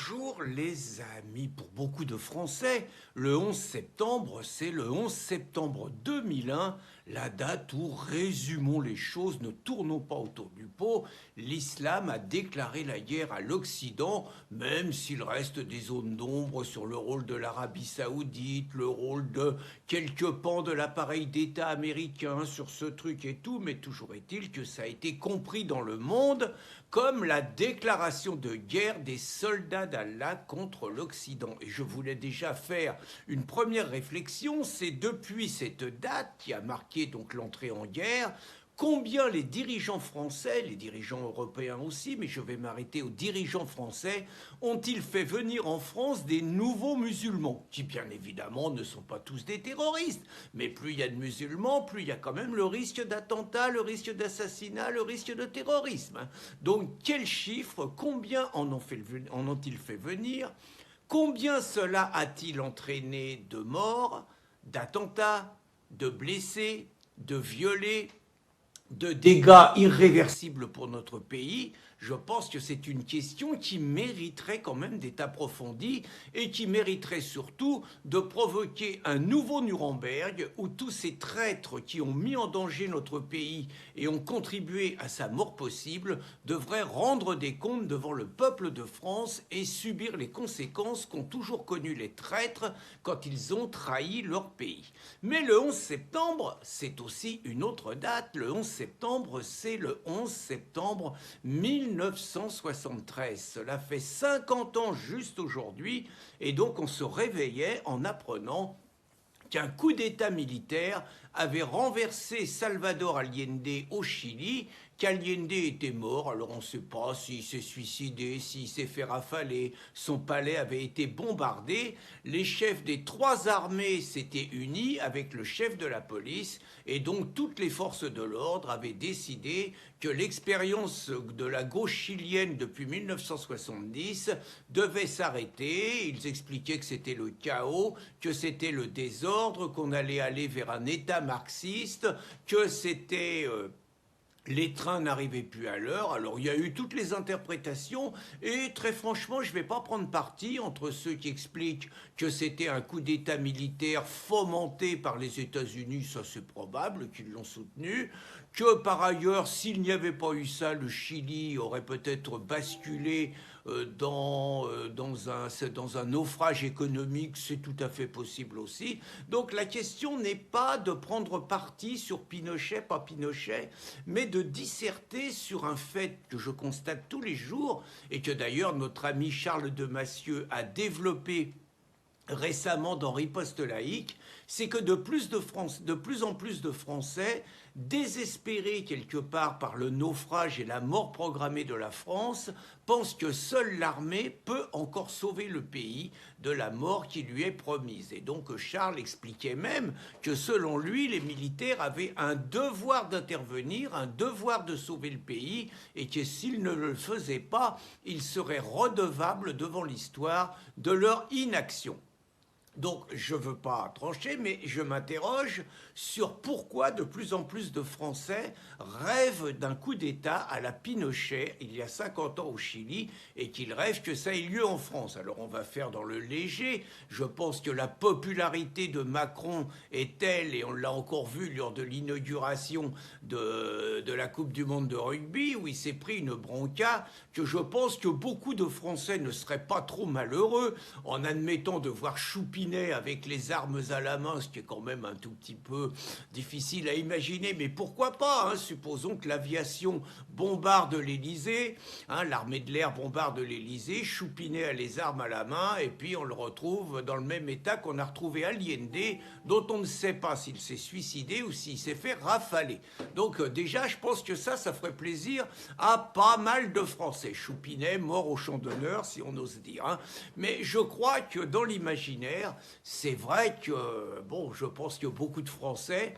Bonjour les amis. Pour beaucoup de Français, le 11 septembre, c'est le 11 septembre 2001, la date où, résumons les choses, ne tournons pas autour du pot, l'islam a déclaré la guerre à l'Occident, même s'il reste des zones d'ombre sur le rôle de l'Arabie Saoudite, le rôle de quelques pans de l'appareil d'État américain sur ce truc et tout, mais toujours est-il que ça a été compris dans le monde comme la déclaration de guerre des soldats d'Allah contre l'Occident. Et je voulais déjà faire une première réflexion, c'est depuis cette date qui a marqué donc l'entrée en guerre, combien les dirigeants français, les dirigeants européens aussi, mais je vais m'arrêter aux dirigeants français, ont-ils fait venir en France des nouveaux musulmans, qui bien évidemment ne sont pas tous des terroristes, mais plus il y a de musulmans, plus il y a quand même le risque d'attentat, le risque d'assassinat, le risque de terrorisme. Donc quels chiffres, combien en ont-ils fait venir? Combien cela a-t-il entraîné de morts, d'attentats, de blessés, de violés, de dégâts irréversibles pour notre pays? Je pense que c'est une question qui mériterait quand même d'être approfondie et qui mériterait surtout de provoquer un nouveau Nuremberg où tous ces traîtres qui ont mis en danger notre pays et ont contribué à sa mort possible devraient rendre des comptes devant le peuple de France et subir les conséquences qu'ont toujours connues les traîtres quand ils ont trahi leur pays. Mais le 11 septembre, c'est aussi une autre date. Le 11 septembre, c'est le 11 septembre 1973. Cela fait 50 ans juste aujourd'hui, et donc on se réveillait en apprenant qu'un coup d'État militaire avait renversé Salvador Allende au Chili, qu'Allende était mort, alors on ne sait pas s'il s'est suicidé, s'il s'est fait rafaler, son palais avait été bombardé, les chefs des trois armées s'étaient unis avec le chef de la police, et donc toutes les forces de l'ordre avaient décidé que l'expérience de la gauche chilienne depuis 1970 devait s'arrêter. Ils expliquaient que c'était le chaos, que c'était le désordre, qu'on allait aller vers un État marxiste, que c'était les trains n'arrivaient plus à l'heure. Alors il y a eu toutes les interprétations et très franchement je ne vais pas prendre parti entre ceux qui expliquent que c'était un coup d'État militaire fomenté par les États-Unis, ça c'est probable qu'ils l'ont soutenu, que par ailleurs s'il n'y avait pas eu ça, le Chili aurait peut-être basculé dans un naufrage économique, c'est tout à fait possible aussi. Donc la question n'est pas de prendre parti sur Pinochet, pas Pinochet, mais de disserter sur un fait que je constate tous les jours et que d'ailleurs notre ami Charles de Massieu a développé récemment dans Riposte laïque, c'est que de plus en plus de Français, désespérés quelque part par le naufrage et la mort programmée de la France, pensent que seule l'armée peut encore sauver le pays de la mort qui lui est promise. Et donc Charles expliquait même que selon lui, les militaires avaient un devoir d'intervenir, un devoir de sauver le pays, et que s'ils ne le faisaient pas, ils seraient redevables devant l'histoire de leur inaction. Donc je ne veux pas trancher, mais je m'interroge sur pourquoi de plus en plus de Français rêvent d'un coup d'État à la Pinochet il y a 50 ans au Chili et qu'ils rêvent que ça ait lieu en France. Alors on va faire dans le léger. Je pense que la popularité de Macron est telle, et on l'a encore vu lors de l'inauguration de la Coupe du Monde de rugby, où il s'est pris une bronca, que je pense que beaucoup de Français ne seraient pas trop malheureux en admettant de voir Choupi avec les armes à la main, ce qui est quand même un tout petit peu difficile à imaginer, mais pourquoi pas, hein, supposons que l'aviation bombarde l'Élysée, hein, l'armée de l'air bombarde l'Élysée, Choupinet a les armes à la main, et puis on le retrouve dans le même état qu'on a retrouvé Allende, dont on ne sait pas s'il s'est suicidé ou s'il s'est fait rafaler. Donc déjà, je pense que ça ferait plaisir à pas mal de Français. Choupinet, mort au champ d'honneur, si on ose dire. Hein. Mais je crois que dans l'imaginaire, c'est vrai que, bon, je pense que beaucoup de Français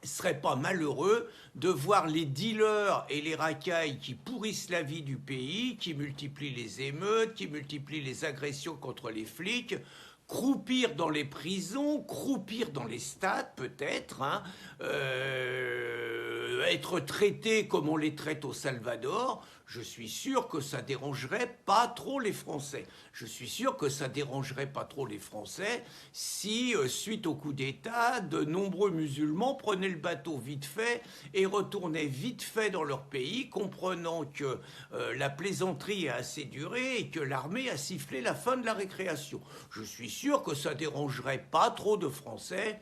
ne seraient pas malheureux de voir les dealers et les racailles qui pourrissent la vie du pays, qui multiplient les émeutes, qui multiplient les agressions contre les flics, croupir dans les prisons, croupir dans les stades peut-être, hein, être traités comme on les traite au Salvador, je suis sûr que ça dérangerait pas trop les Français. Je suis sûr que ça dérangerait pas trop les Français si, suite au coup d'État, de nombreux musulmans prenaient le bateau vite fait et retournaient vite fait dans leur pays, comprenant que la plaisanterie a assez duré et que l'armée a sifflé la fin de la récréation. Je suis sûr que ça dérangerait pas trop de Français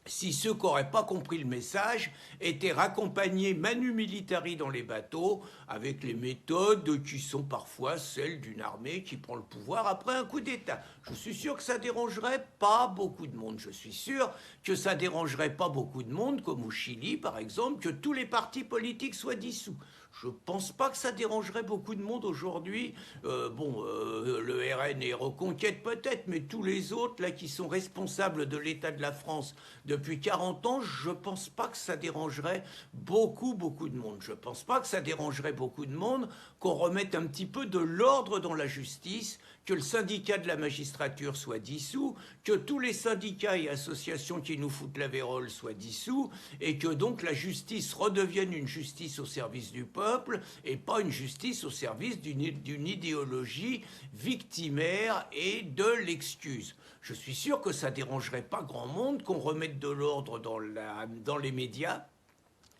si ceux qui n'auraient pas compris le message étaient raccompagnés manu militari dans les bateaux, avec les méthodes qui sont parfois celles d'une armée qui prend le pouvoir après un coup d'État. Je suis sûr que ça dérangerait pas beaucoup de monde. Je suis sûr que ça dérangerait pas beaucoup de monde, comme au Chili par exemple, que tous les partis politiques soient dissous. Je pense pas que ça dérangerait beaucoup de monde aujourd'hui. Le RN et Reconquête peut-être, mais tous les autres là qui sont responsables de l'état de la France depuis 40 ans, je pense pas que ça dérangerait beaucoup de monde. Je pense pas que ça dérangerait beaucoup de monde qu'on remette un petit peu de l'ordre dans la justice, que le syndicat de la magistrature soit dissous, que tous les syndicats et associations qui nous foutent la vérole soient dissous, et que donc la justice redevienne une justice au service du peuple et pas une justice au service d'une idéologie victimaire et de l'excuse. Je suis sûr que ça dérangerait pas grand monde qu'on remette de l'ordre dans les médias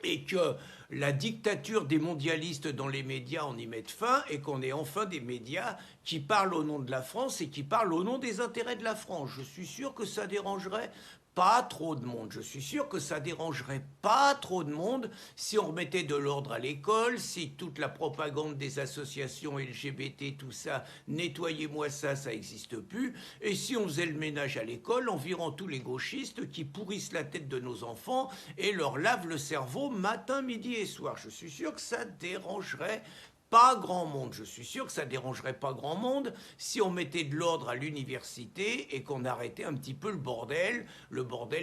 et que la dictature des mondialistes dans les médias, on y mette fin et qu'on ait enfin des médias qui parlent au nom de la France et qui parlent au nom des intérêts de la France. Je suis sûr que ça dérangerait pas trop de monde. Je suis sûr que ça dérangerait pas trop de monde si on remettait de l'ordre à l'école, si toute la propagande des associations LGBT, tout ça, nettoyez-moi ça, ça n'existe plus, et si on faisait le ménage à l'école en virant tous les gauchistes qui pourrissent la tête de nos enfants et leur lavent le cerveau matin, midi et soir. Je suis sûr que ça dérangerait pas grand monde. Je suis sûr que ça dérangerait pas grand monde si on mettait de l'ordre à l'université et qu'on arrêtait un petit peu le bordel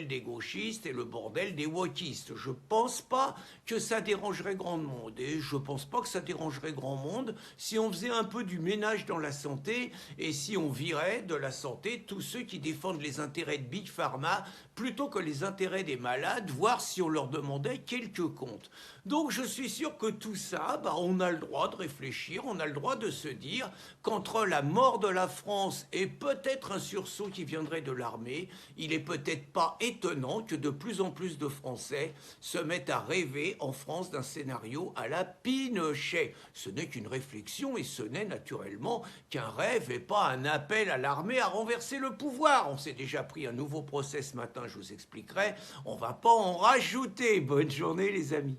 des gauchistes et le bordel des wokistes. Je pense pas que ça dérangerait grand monde et je pense pas que ça dérangerait grand monde si on faisait un peu du ménage dans la santé et si on virait de la santé tous ceux qui défendent les intérêts de Big Pharma plutôt que les intérêts des malades, voire si on leur demandait quelques comptes. Donc je suis sûr que tout ça, on a le droit de réfléchir, on a le droit de se dire qu'entre la mort de la France et peut-être un sursaut qui viendrait de l'armée, il est peut-être pas étonnant que de plus en plus de Français se mettent à rêver en France d'un scénario à la Pinochet. Ce n'est qu'une réflexion et ce n'est naturellement qu'un rêve et pas un appel à l'armée à renverser le pouvoir. On s'est déjà pris un nouveau procès ce matin, je vous expliquerai. On va pas en rajouter. Bonne journée les amis.